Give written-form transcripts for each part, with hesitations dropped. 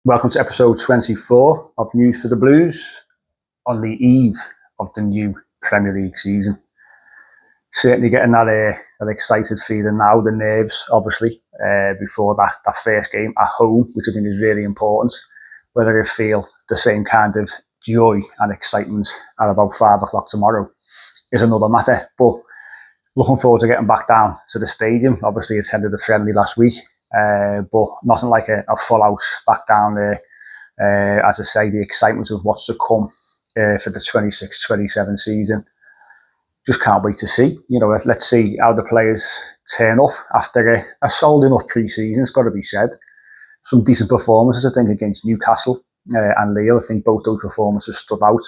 Welcome to episode 24 of News for the Blues on the eve of the new Premier League season. Certainly getting that excited feeling now, the nerves obviously, before that first game at home, which I think is really important. Whether you feel the same kind of joy and excitement at about 5 o'clock tomorrow is another matter. But looking forward to getting back down to the stadium. Obviously, attended the friendly last week. But nothing like a full house back down there. As I say, the excitement of what's to come for the 26-27 season. Just can't wait to see. Let's see how the players turn up after a solid enough pre-season, it's got to be said. Some decent performances, I think, against Newcastle and Lille. I think both those performances stood out.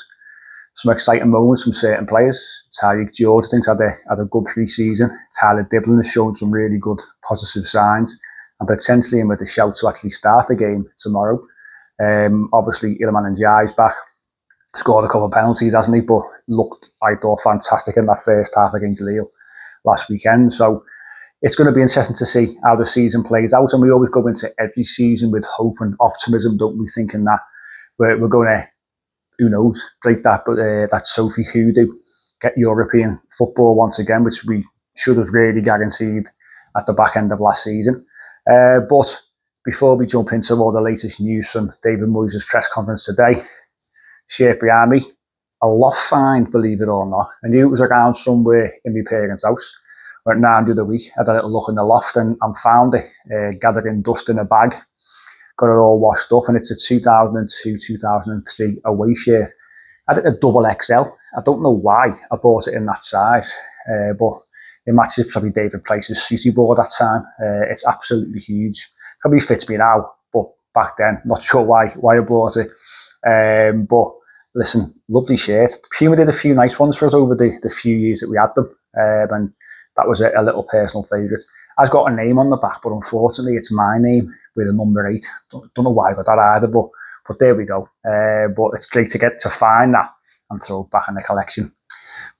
Some exciting moments from certain players. Tyreek George, I think, had a good pre-season. Tyler Diblin has shown some really good positive signs, and potentially in with a shout to actually start the game tomorrow. Obviously, Iliman Ndiaye's back. Scored a couple of penalties, hasn't he? But looked, I thought, fantastic in that first half against Lille last weekend. So it's going to be interesting to see how the season plays out. And we always go into every season with hope and optimism, don't we? Thinking that we're going to, who knows, break that Sophie hoodoo, get European football once again, which we should have really guaranteed at the back end of last season. But before we jump into all the latest news from David Moyes' press conference today, shape behind me, a loft find, believe it or not. I knew it was around somewhere in my parents' house. Went round the other week, had a little look in the loft and found it, gathering dust in a bag. Got it all washed up, and it's a 2002-2003 away shirt. I had it a double XL. I don't know why I bought it in that size, but it matches probably David Price's suit he wore that time. It's absolutely huge. Probably fits me now, but back then, not sure why I bought it. But listen, lovely shirt. Puma did a few nice ones for us over the few years that we had them, and that was a little personal favourite. It's got a name on the back, but unfortunately it's my name with a number 8. Don't know why I got that either, but there we go. But it's great to get to find that and throw it back in the collection.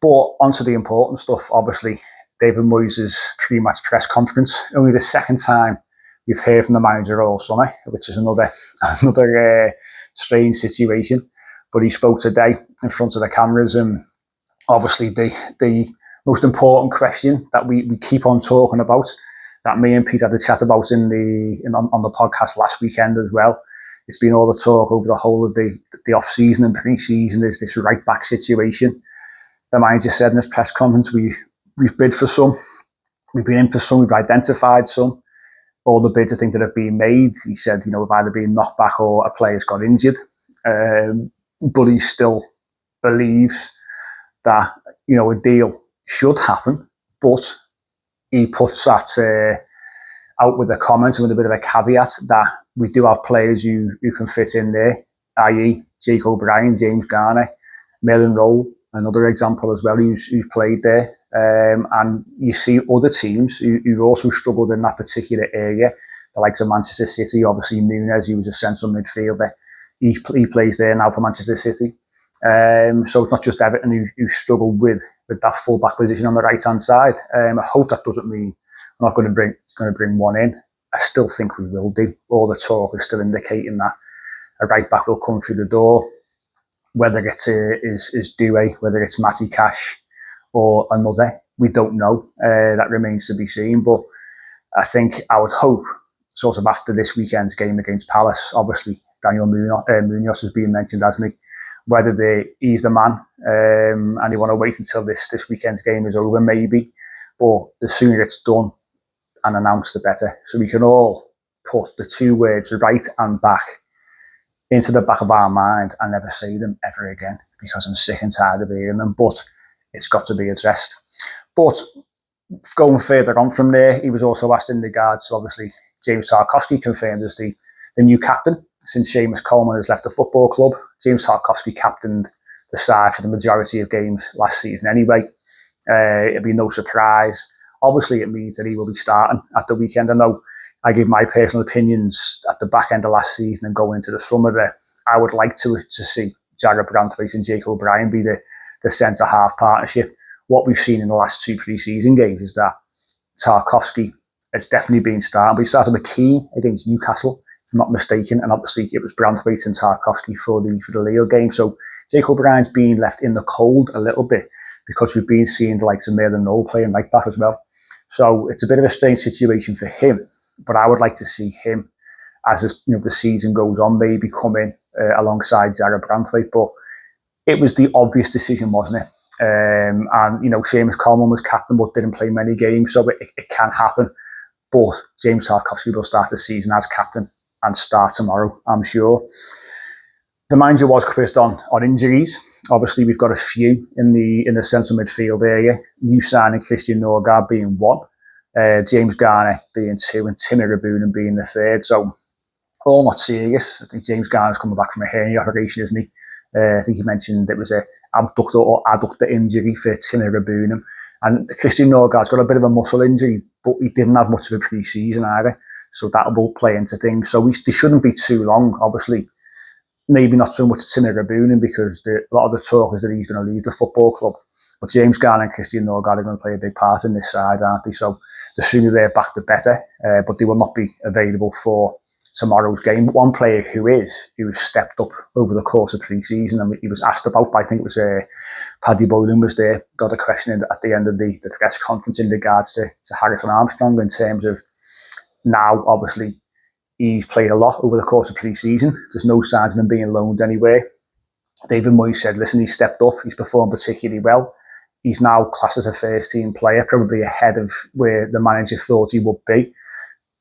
But onto the important stuff, obviously, David Moyes' pre-match press conference. Only the second time we've heard from the manager all summer, which is another strange situation. But he spoke today in front of the cameras, and obviously the most important question that we keep on talking about, that me and Pete had a chat about on the podcast last weekend as well. It's been all the talk over the whole of the off-season and pre-season, is this right-back situation. The manager said in his press conference, we've bid for some, we've been in for some, we've identified some. All the bids I think that have been made, he said, have either been knocked back or a player's got injured. But he still believes that, a deal should happen. But he puts that out with a comment and with a bit of a caveat that we do have players who can fit in there, i.e. Jake O'Brien, James Garner, Merlin Rowe, another example as well, who's played there. And you see other teams who also struggled in that particular area, the likes of Manchester City, obviously Nunes, who was a central midfielder. He plays there now for Manchester City. So it's not just Everton who struggled with that full-back position on the right-hand side. I hope that doesn't mean we're not going to bring one in. I still think we will do. All the talk is still indicating that a right-back will come through the door, whether it is Doué, whether it's Matty Cash or another, we don't know. That remains to be seen. But I think I would hope, sort of after this weekend's game against Palace, obviously Daniel Munoz has been mentioned, hasn't he? Whether he's the man and they want to wait until this weekend's game is over, maybe. But the sooner it's done and announced, the better. So we can all put the two words right and back into the back of our mind and never say them ever again, because I'm sick and tired of hearing them. But it's got to be addressed. But going further on from there, he was also asked in regards to, obviously, James Tarkowski confirmed as the new captain since Seamus Coleman has left the football club. James Tarkowski captained the side for the majority of games last season anyway. It'll be no surprise. Obviously, it means that he will be starting at the weekend. I know I gave my personal opinions at the back end of last season and going into the summer there. I would like to see Jared Branthwaite and Jake O'Brien be the centre-half partnership. What we've seen in the last 2 pre-season games is that Tarkowski has definitely been starting, but he started with Keane against Newcastle. I'm not mistaken, and obviously it was Branthwaite and Tarkowski for the Leo game. So Jake O'Brien's been left in the cold a little bit because we've been seeing the likes of Maitland Noel playing right back as well. So it's a bit of a strange situation for him, but I would like to see him, as the season goes on, maybe come in alongside Jarrod Branthwaite. But it was the obvious decision, wasn't it? And Seamus Coleman was captain but didn't play many games, so it can happen. But James Tarkowski will start the season as captain and start tomorrow, I'm sure. The manager was quizzed on injuries. Obviously, we've got a few in the central midfield area. New signing Christian Norgard being one, James Garner being two, and Timmy Rabunin being the third. So all not serious. I think James Garner's coming back from a hernia operation, isn't he? I think he mentioned it was a abductor or adductor injury for Timmy Rabunin. And Christian Norgard's got a bit of a muscle injury, but he didn't have much of a pre-season either. So that will play into things. So they shouldn't be too long, obviously. Maybe not so much Timmy Rabunin, because a lot of the talk is that he's going to leave the football club. But James Garner and Christian Norgard are going to play a big part in this side, aren't they? So the sooner they're back, the better. But they will not be available for tomorrow's game. One player who stepped up over the course of pre-season, and he was asked about, I think it was Paddy Boylan was there, got a question at the end of the press conference in regards to Harrison Armstrong, in terms of now, obviously, he's played a lot over the course of pre-season. There's no signs of him being loaned anywhere. David Moyes said, listen, he's stepped up, he's performed particularly well. He's now classed as a first-team player, probably ahead of where the manager thought he would be,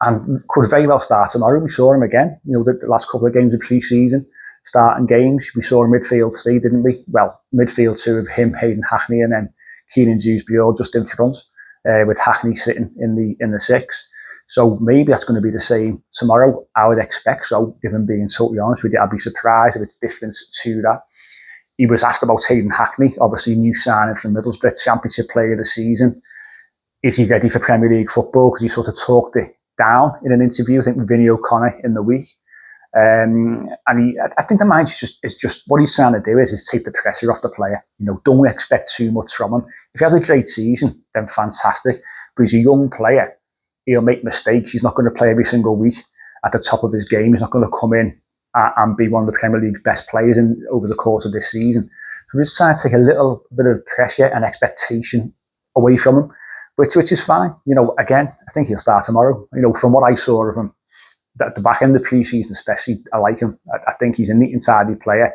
and could very well start tomorrow. We saw him again, the last couple of games of pre-season, starting games. We saw a midfield three, didn't we? Well, midfield two of him, Hayden Hackney, and then Keenan Dewsbury just in front, with Hackney sitting in the six. So maybe that's going to be the same tomorrow. I would expect so, if I'm being totally honest with you. I'd be surprised if it's different to that. He was asked about Hayden Hackney, obviously new signing from Middlesbrough, Championship Player of the Season. Is he ready for Premier League football? Because he sort of talked it down in an interview, I think, with Vinny O'Connor in the week. And I think the mind is just what he's trying to do is take the pressure off the player. Don't expect too much from him. If he has a great season, then fantastic. But he's a young player. He'll make mistakes. He's not going to play every single week at the top of his game. He's not going to come in and be one of the Premier League's best players over the course of this season. So we're just trying to take a little bit of pressure and expectation away from him, which is fine. Again, I think he'll start tomorrow. From what I saw of him, at the back end of the pre-season especially, I like him. I think he's a neat and tidy player,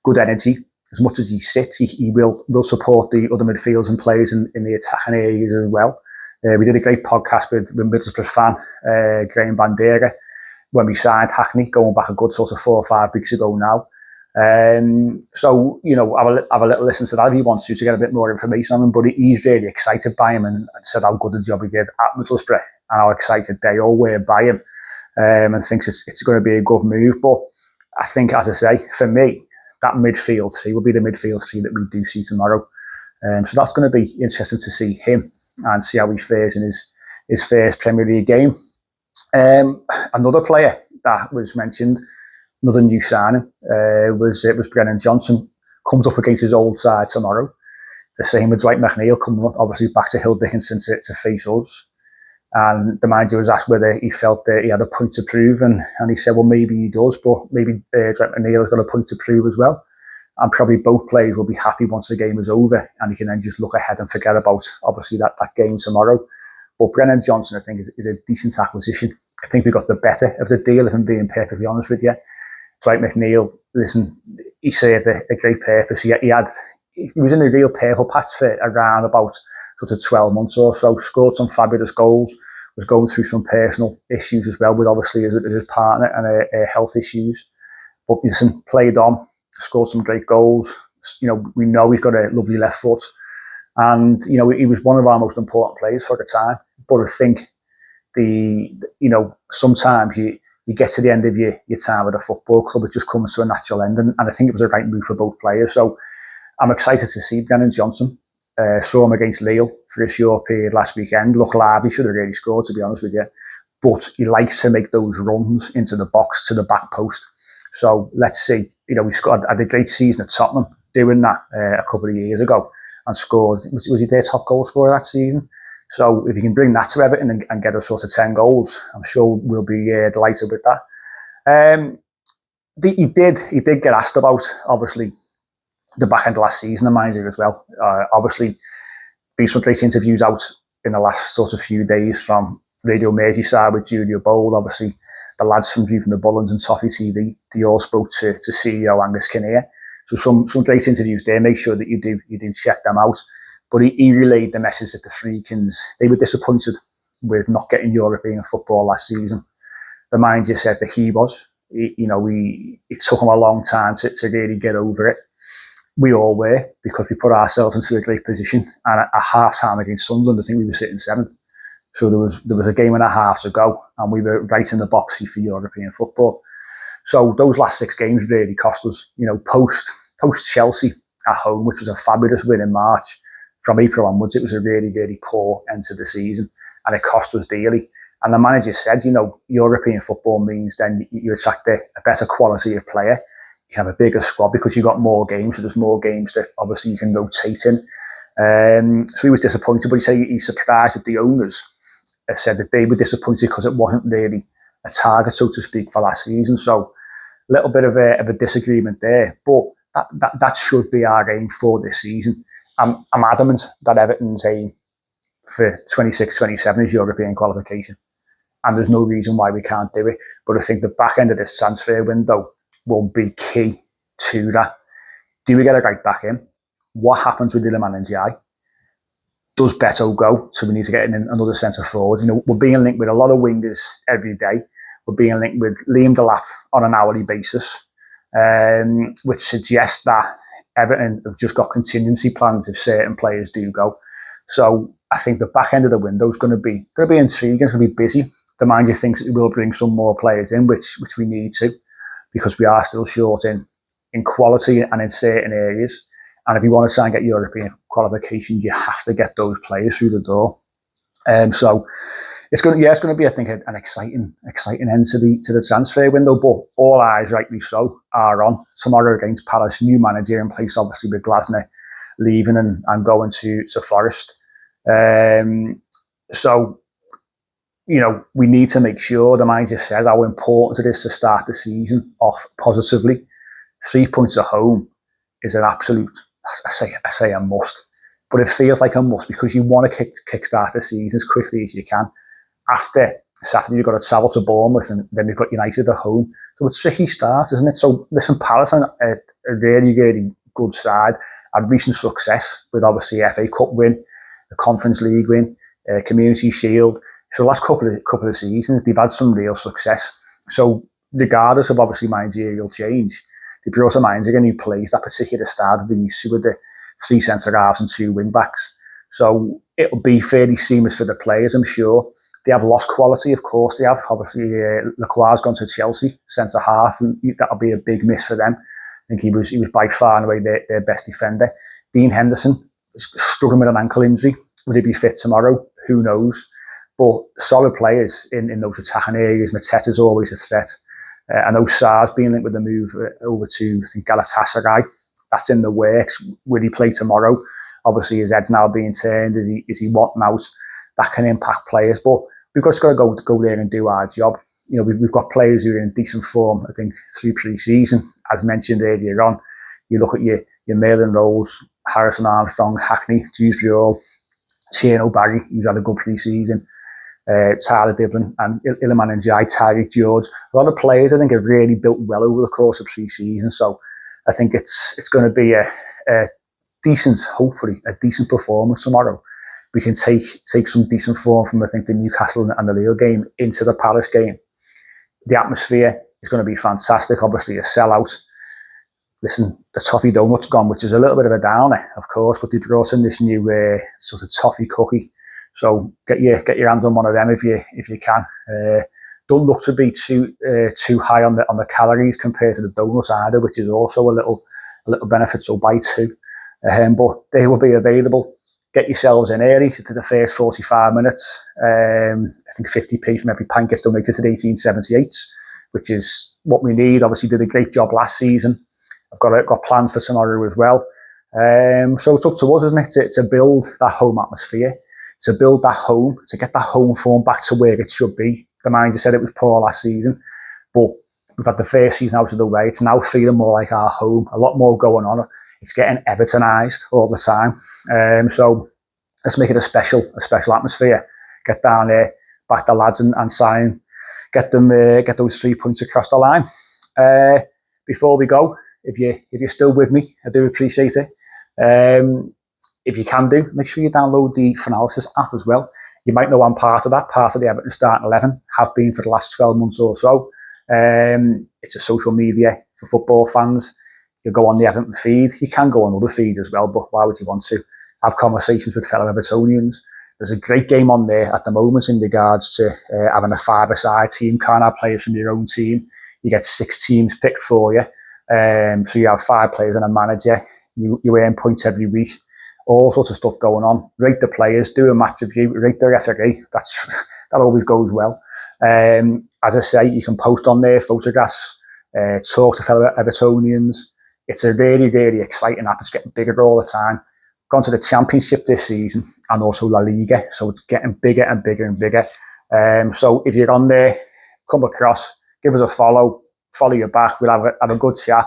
good energy. As much as he sits, he will support the other midfielders and players in the attacking areas as well. We did a great podcast with Middlesbrough fan, Graham Bandera, when we signed Hackney, going back a good sort of 4 or 5 weeks ago now. So, have a little listen to that if he wants to get a bit more information on him. But he's really excited by him and said how good a job he did at Middlesbrough and how excited they all were by him, and thinks it's going to be a good move. But I think, as I say, for me, that midfield three will be the midfield three that we do see tomorrow. So that's going to be interesting to see him and see how he fares in his first Premier League game. Another player that was mentioned, another new signing, was Brennan Johnson. Comes up against his old side tomorrow. The same with Dwight McNeil, coming up obviously back to Hill Dickinson to face us. And the manager was asked whether he felt that he had a point to prove, and he said, well, maybe he does, but maybe Dwight McNeil has got a point to prove as well. And probably both players will be happy once the game is over, and he can then just look ahead and forget about, obviously, that game tomorrow. But Brennan Johnson, I think, is a decent acquisition. I think we got the better of the deal, if I'm being perfectly honest with you. Dwight McNeil, listen, he served a great purpose. He was in the real purple patch for around about sort of 12 months or so, scored some fabulous goals, was going through some personal issues as well with, obviously, his partner and health issues. But listen, played on, scored some great goals. We know he's got a lovely left foot, and he was one of our most important players for the time. But I think sometimes you get to the end of your time at a football club, it just comes to a natural end, and I think it was a right move for both players. So I'm excited to see Brennan Johnson. Saw him against Lille for a short period last weekend. Looked live, he should have really scored, to be honest with you. But he likes to make those runs into the box, to the back post. So let's see. He had a great season at Tottenham doing that a couple of years ago and scored. Was he their top goal scorer that season? So if you can bring that to Everton and get us sort of 10 goals, I'm sure we'll be delighted with that. He did get asked about, obviously, the back end of last season, the manager as well. Obviously, been some great interviews out in the last sort of few days from Radio Merseyside with Julia Bowl, obviously the lads from View from the Bullens and Toffee TV. They all spoke to CEO Angus Kinnear. So some great interviews there. Make sure that you do check them out. But he relayed the message that the Freakins, they were disappointed with not getting European football last season. The manager says that he was. It took him a long time to really get over it. We all were, because we put ourselves into a great position. And at half time against Sunderland, I think we were sitting seventh. So there was a game and a half to go, and we were right in the boxy for European football. So those last 6 games really cost us. Post Chelsea at home, which was a fabulous win in March. From April onwards, it was a really, really poor end to the season, and it cost us dearly. And the manager said, European football means then you attract a better quality of player. You have a bigger squad because you've got more games, so there's more games that obviously you can rotate in. So he was disappointed, but he said he's surprised that the owners said that they were disappointed because it wasn't really a target, so to speak, for last season. So a little bit of a disagreement there, but that should be our aim for this season. I'm adamant that Everton's aim for 26-27 is European qualification, and there's no reason why we can't do it. But I think the back end of this transfer window will be key to that. Do we get a right back in? What happens with Iliman and Jai? Does Beto go? So we need to get in another centre forward. We're being linked with a lot of wingers every day. We're being linked with Liam Delap on an hourly basis, which suggests that Everton have just got contingency plans if certain players do go. So I think the back end of the window is going to be intriguing. It's going to be busy. The manager thinks that we will bring some more players in, which we need to, because we are still short in quality and in certain areas. And if you want to try and get European qualifications, you have to get those players through the door. So it's going to be, I think, an exciting end to the transfer window. But all eyes, rightly so, are on tomorrow against Palace. New manager in place, obviously, with Glasner leaving and going to Forest. So, we need to make sure, the manager says, how important it is to start the season off positively. 3 points at home is an absolute, I say a must, but it feels like a must because you want to kickstart the season as quickly as you can. After Saturday, you've got to travel to Bournemouth, and then you've got United at home. So it's a tricky start, isn't it? So listen, Palace are a really, really good side. Had recent success with obviously FA Cup win, the Conference League win, Community Shield. So the last couple of seasons, they've had some real success. So regardless of obviously managerial change, they brought a manager in who plays that particular style that they used to with the 3 centre halves and 2 wing backs. So it'll be fairly seamless for the players, I'm sure. They have lost quality, of course. They have obviously Lacroix's gone to Chelsea, centre half, and that'll be a big miss for them. I think he was by far and away their best defender. Dean Henderson is struggling with an ankle injury. Would he be fit tomorrow? Who knows? But solid players in those attacking areas. Mateta's always a threat. I know Sarr's being linked with the move over to, I think, Galatasaray. That's in the works. Will he play tomorrow? Obviously, his head's now being turned. Is he wanting out? That can impact players. But we've just got to go there and do our job. We've got players who are in decent form, I think, through pre-season. As mentioned earlier on, you look at your Merlin Rose, Harrison Armstrong, Hackney, Dewsbury, Shane Barry, who's had a good pre-season, Tyler Dibblin, and Iliman and Jai, Tyreek George. A lot of players, I think, have really built well over the course of pre-season. So I think it's going to be a decent, hopefully, a decent performance tomorrow. We can take some decent form from, I think, the Newcastle and the Lille game into the Palace game. The atmosphere is going to be fantastic. Obviously, a sellout. Listen, the toffee donut's gone, which is a little bit of a downer, of course, but they brought in this new sort of toffee cookie. So get your hands on one of them if you can. Don't look to be too high on the calories compared to the donuts either, which is also a little benefit. So buy 2, but they will be available. Get yourselves in early to the first 45 minutes. I think 50p from every pint gets donated to the 1878s, which is what we need. Obviously, did a great job last season. I've got plans for tomorrow as well. So it's up to us, isn't it, to build that home atmosphere, to build that home, to get that home form back to where it should be. The manager said it was poor last season, but We've had the first season out of the way. It's now feeling more like our home. A lot more going on. It's getting Evertonised all the time. So let's make it a special atmosphere. Get down there, back the lads and sign. Get those 3 points across the line. Before we go, if you're still with me, I do appreciate it. If you can do, make sure you download the Finalysis app as well. You might know I'm part of the Everton starting 11, have been for the last 12 months or so. It's a social media for football fans. You go on the Everton feed. You can go on other feed as well, but why would you want to? Have conversations with fellow Evertonians. There's a great game on there at the moment in regards to having a five-a-side team. Can't have players from your own team. You get 6 teams picked for you. So you have 5 players and a manager. You earn points every week. All sorts of stuff going on. Rate the players, do a match review, rate the referee. That always goes well. As I say, you can post on there photographs, talk to fellow Evertonians. It's a really, really exciting app. It's getting bigger all the time. Gone to the Championship this season and also La Liga, so it's getting bigger and bigger and bigger. So if you're on there, come across, give us a follow you back. We'll have a good chat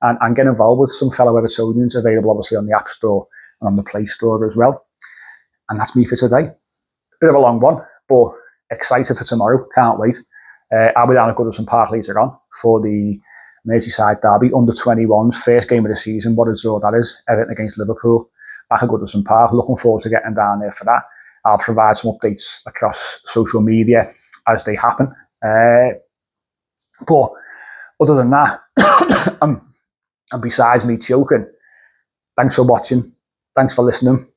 and get involved with some fellow Evertonians. Available obviously on the App Store and on the Play Store as well. And that's me for today. Bit of a long one, but excited for tomorrow. Can't wait. I'll be down at Goodison Park later on for the Merseyside derby, under 21s, first game of the season. What a draw that is. Everton against Liverpool. Back at Goodison Park. Looking forward to getting down there for that. I'll provide some updates across social media as they happen. But other than that, and besides me choking, thanks for watching. Thanks for listening.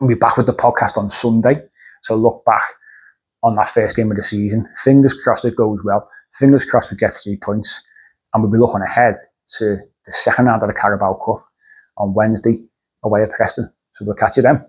We'll be back with the podcast on Sunday. So look back on that first game of the season. Fingers crossed it goes well. Fingers crossed we get 3 points. And we'll be looking ahead to the second round of the Carabao Cup on Wednesday away at Preston. So we'll catch you then.